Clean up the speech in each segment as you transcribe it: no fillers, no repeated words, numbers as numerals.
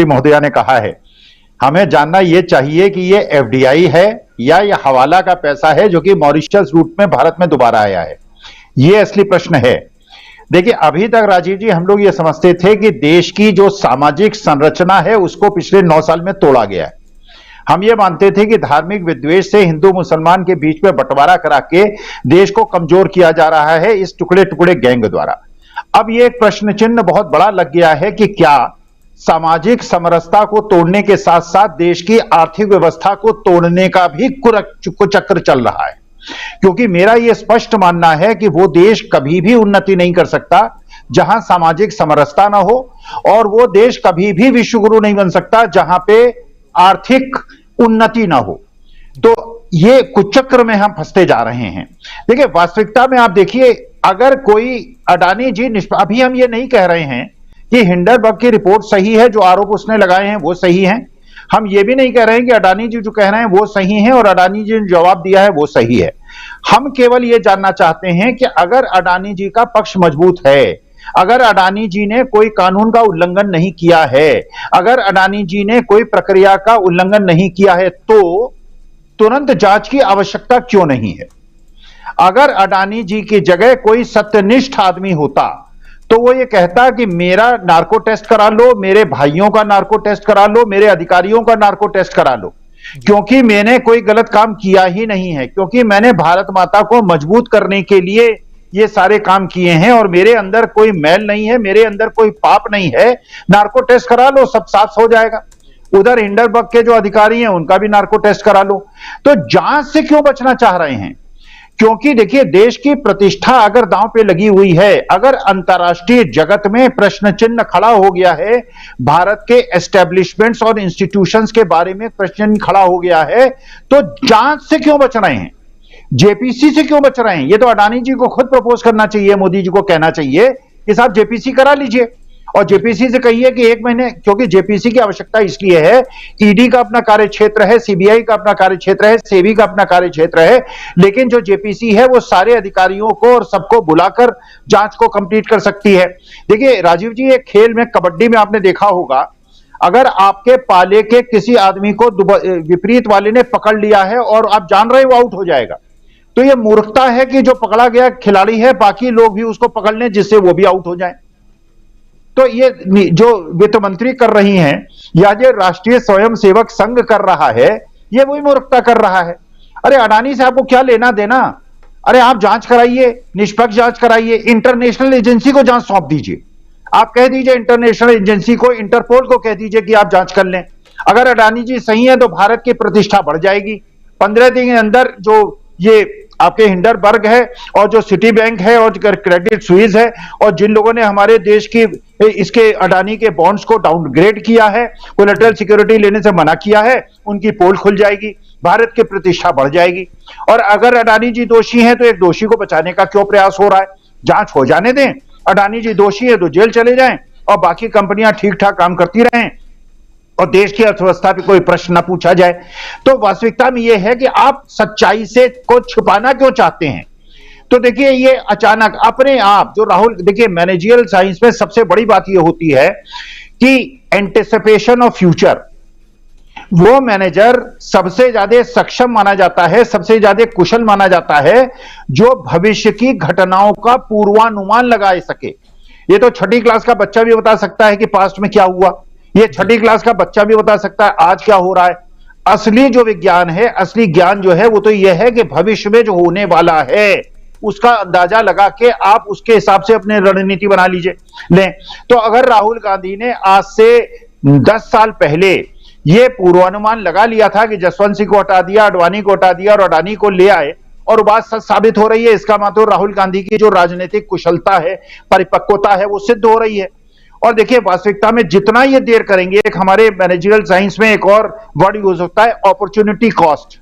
महोदया ने कहा है, हमें जानना यह चाहिए कि ये एफडीआई है या ये हवाला का पैसा है जो कि मॉरिशस रूट में भारत में दोबारा आया है। ये असली प्रश्न है। देखिए, अभी तक राजीव जी हम लोग ये समझते थे कि देश की जो सामाजिक संरचना है उसको पिछले 9 साल में तोड़ा गया है। हम ये मानते थे कि धार्मिक विद्वेष से हिंदू मुसलमान के बीच में बंटवारा करा के देश को कमजोर किया जा रहा है इस टुकड़े टुकड़े गैंग द्वारा। अब ये एक प्रश्न चिन्ह बहुत बड़ा लग गया है कि क्या सामाजिक समरसता को तोड़ने के साथ साथ देश की आर्थिक व्यवस्था को तोड़ने का भी कुचक्र चल रहा है। क्योंकि मेरा यह स्पष्ट मानना है कि वो देश कभी भी उन्नति नहीं कर सकता जहां सामाजिक समरसता ना हो, और वो देश कभी भी विश्वगुरु नहीं बन सकता जहां पे आर्थिक उन्नति ना हो। तो ये कुचक्र में हम फंसते जा रहे हैं। देखिए, वास्तविकता में आप देखिए, अगर कोई अडानी जी, अभी हम ये नहीं कह रहे हैं कि हिंडनबर्ग की रिपोर्ट सही है, जो आरोप उसने लगाए हैं वो सही हैं। हम ये भी नहीं कह रहे हैं कि अडानी जी जो कह रहे हैं वो सही है और अडानी जी ने जवाब दिया है वो सही है। हम केवल ये जानना चाहते हैं कि अगर अडानी जी का पक्ष मजबूत है, अगर अडानी जी ने कोई कानून का उल्लंघन नहीं किया है, अगर अडानी जी ने कोई प्रक्रिया का उल्लंघन नहीं किया है, तो तुरंत जांच की आवश्यकता क्यों नहीं है। अगर अडानी जी की जगह कोई सत्यनिष्ठ आदमी होता तो वो ये कहता कि मेरा नार्को टेस्ट करा लो, मेरे भाइयों का नार्को टेस्ट करा लो, मेरे अधिकारियों का नार्को टेस्ट करा लो, क्योंकि मैंने कोई गलत काम किया ही नहीं है, क्योंकि मैंने भारत माता को मजबूत करने के लिए ये सारे काम किए हैं और मेरे अंदर कोई मैल नहीं है, मेरे अंदर कोई पाप नहीं है। नार्को टेस्ट करा लो, सब साफ हो जाएगा। उधर हिंडनबर्ग के जो अधिकारी हैं उनका भी नार्को टेस्ट करा लो। तो जांच से क्यों बचना चाह रहे हैं? क्योंकि देखिए, देश की प्रतिष्ठा अगर दांव पे लगी हुई है, अगर अंतर्राष्ट्रीय जगत में प्रश्न चिन्ह खड़ा हो गया है, भारत के एस्टेब्लिशमेंट्स और इंस्टीट्यूशंस के बारे में प्रश्न चिन्ह खड़ा हो गया है, तो जांच से क्यों बच रहे हैं? जेपीसी से क्यों बच रहे हैं? ये तो अडानी जी को खुद प्रपोज करना चाहिए, मोदी जी को कहना चाहिए कि साहब जेपीसी करा लीजिए, और जेपीसी से कहिए कि 1 महीने, क्योंकि जेपीसी की आवश्यकता इसलिए है, ईडी का अपना कार्य क्षेत्र है, सीबीआई का अपना कार्य क्षेत्र है, सेबी का अपना कार्य क्षेत्र है, लेकिन जो जेपीसी है वो सारे अधिकारियों को और सबको बुलाकर जांच को कंप्लीट कर सकती है। देखिए राजीव जी, एक खेल में, कबड्डी में आपने देखा होगा, अगर आपके पाले के किसी आदमी को विपरीत वाले ने पकड़ लिया है और आप जान रहे हैं वो आउट हो जाएगा, तो यह मूर्खता है कि जो पकड़ा गया खिलाड़ी है बाकी लोग भी उसको पकड़ लें जिससे वो भी आउट हो जाए। तो ये जो वित्त मंत्री कर रही हैं या जो राष्ट्रीय स्वयंसेवक संघ कर रहा है, ये वही मूर्खता कर रहा है। अरे अडानी से आपको क्या लेना देना? अरे आप जांच कराइए, निष्पक्ष जांच कराइए, इंटरनेशनल एजेंसी को जांच सौंप दीजिए। आप कह दीजिए इंटरनेशनल एजेंसी को, इंटरपोल को कह दीजिए कि आप जांच कर लें। अगर अडानी जी सही है तो भारत की प्रतिष्ठा बढ़ जाएगी। 15 दिन के अंदर जो ये आपके हिंडनबर्ग है और जो सिटी बैंक है और क्रेडिट स्विस है और जिन लोगों ने हमारे देश की इसके अडानी के बॉन्ड्स को डाउनग्रेड किया है, कोलैटरल सिक्योरिटी लेने से मना किया है, उनकी पोल खुल जाएगी, भारत की प्रतिष्ठा बढ़ जाएगी। और अगर अडानी जी दोषी हैं तो एक दोषी को बचाने का क्यों प्रयास हो रहा है? जांच हो जाने दें। अडानी जी दोषी है तो जेल चले जाएं और बाकी कंपनियां ठीक ठाक काम करती रहें और देश की अर्थव्यवस्था पे कोई प्रश्न न पूछा जाए। तो वास्तविकता में यह है कि आप सच्चाई से को छुपाना क्यों चाहते हैं? तो देखिए, ये अचानक अपने आप जो राहुल, देखिए मैनेजरियल साइंस में सबसे बड़ी बात यह होती है कि एंटिसिपेशन ऑफ फ्यूचर। वो मैनेजर सबसे ज्यादा सक्षम माना जाता है, सबसे ज्यादा कुशल माना जाता है जो भविष्य की घटनाओं का पूर्वानुमान लगा सके। ये तो 6ठी क्लास का बच्चा भी बता सकता है कि पास्ट में क्या हुआ, ये 6ठी क्लास का बच्चा भी बता सकता है आज क्या हो रहा है। असली जो विज्ञान है, असली ज्ञान जो है वो तो यह है कि भविष्य में जो होने वाला है उसका अंदाजा लगा के आप उसके हिसाब से अपनी रणनीति बना लीजिए लें। तो अगर राहुल गांधी ने आज से 10 साल पहले यह पूर्वानुमान लगा लिया था कि जसवंत सिंह को हटा दिया, आडवाणी को हटा दिया और अडानी को ले आए, और बात सच साबित हो रही है, इसका मतलब राहुल गांधी की जो राजनीतिक कुशलता है, परिपक्वता है, वो सिद्ध हो रही है। और देखिए, वास्तविकता में जितना ये देर करेंगे, एक हमारे मैनेजरियल साइंस में एक और वर्ड यूज होता है, अपॉर्चुनिटी कॉस्ट।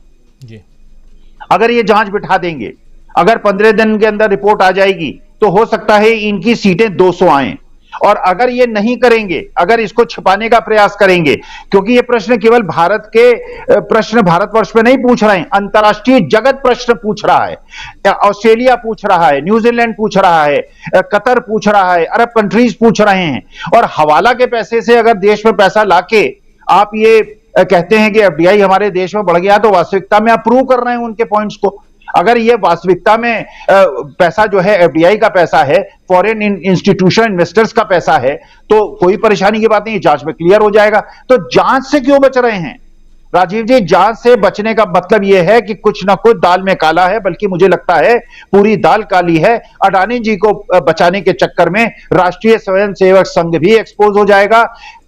अगर ये जांच बिठा देंगे, अगर 15 दिन के अंदर रिपोर्ट आ जाएगी तो हो सकता है इनकी सीटें 200 आए, और अगर ये नहीं करेंगे, अगर इसको छिपाने का प्रयास करेंगे, क्योंकि ये प्रश्न केवल भारत के प्रश्न भारतवर्ष में नहीं पूछ रहे हैं, अंतर्राष्ट्रीय जगत प्रश्न पूछ रहा है। ऑस्ट्रेलिया पूछ रहा है, न्यूजीलैंड पूछ रहा है, कतर पूछ रहा है, अरब कंट्रीज पूछ रहे हैं। और हवाला के पैसे से अगर देश में पैसा लाके आप ये कहते हैं कि एफडीआई हमारे देश में बढ़ गया, तो वास्तविकता में आप प्रूव कर रहे हैं उनके पॉइंट्स को। अगर ये वास्तविकता में पैसा जो है एफडीआई का पैसा है, फॉरेन इंस्टीट्यूशन इन्वेस्टर्स का पैसा है, तो कोई परेशानी की बात नहीं, जांच में क्लियर हो जाएगा। तो जांच से क्यों बच रहे हैं राजीव जी? जांच से बचने का मतलब यह है कि कुछ ना कुछ दाल में काला है, बल्कि मुझे लगता है पूरी दाल काली है। अडानी जी को बचाने के चक्कर में राष्ट्रीय स्वयंसेवक संघ भी एक्सपोज हो जाएगा,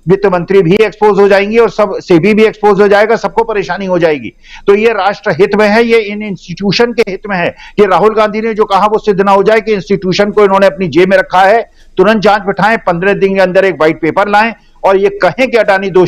वित्त मंत्री भी एक्सपोज हो जाएंगी, और सब सेबी भी एक्सपोज हो जाएगा, सबको परेशानी हो जाएगी। तो ये राष्ट्र हित में है, ये इन इंस्टीट्यूशन के हित में है कि राहुल गांधी ने जो कहा वो सिद्ध ना हो जाए कि इंस्टीट्यूशन को इन्होंने अपनी जेब में रखा है। तुरंत जांच बिठाएं, 15 दिन के अंदर एक व्हाइट पेपर लाएं और ये कहें कि अडानी दोषी